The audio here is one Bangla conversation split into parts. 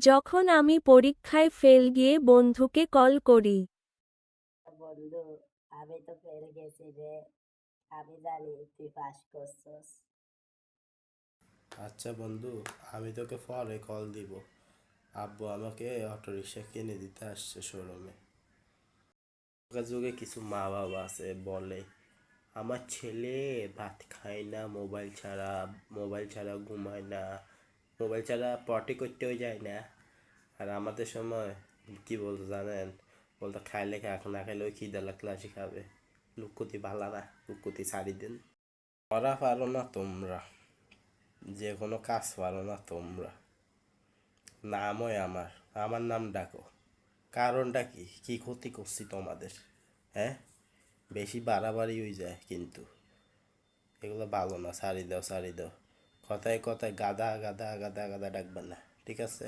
যখন আমি পরীক্ষায় ফেল গিয়ে বন্ধুকে কল করি। বন্ধু, আমি তো ফেল গেছি রে। আমি জানি তুই পাস করছস। আচ্ছা বন্ধু, আমি তোকে পরে কল দিব। আব্বু আমাকে অটোরিকশা কিনে দিতে আসছে শোরুমে। আগের যুগে কিছু মা বাবা আছে বলে, আমার ছেলে ভাত খায় না মোবাইল ছাড়া ঘুমায় না, মোবাইল ছাড়া পটি করতেও যায় না। আর আমাদের সময় কি বলতো জানেন? বলতো খাইলে খাক, না খাইলে ওই খিদা লাগলে আসি খাবে। লুকুতি ভালা না, লুকুতি ছাড়ি দিন। পড়া পারো না তোমরা, যে কোনো কাজ পারো না তোমরা। নামই আমার, আমার নাম ডাকো। কারণটা কি, কি ক্ষতি করছি তোমাদের? হ্যাঁ, বেশি বাড়াবাড়ি হয়ে যায় কিন্তু। এগুলো ভালো না, সারি দাও সারি দাও। কথায় কথায় গাদা গাদা গাদা গাদা ডাকবে না, ঠিক আছে?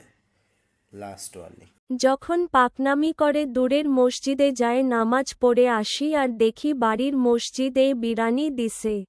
Last warning. যখন পাকনামি করে দূরের মসজিদে যায় নামাজ পড়ে আসি আর দেখি বাড়ির মসজিদে বিরানি দিছে।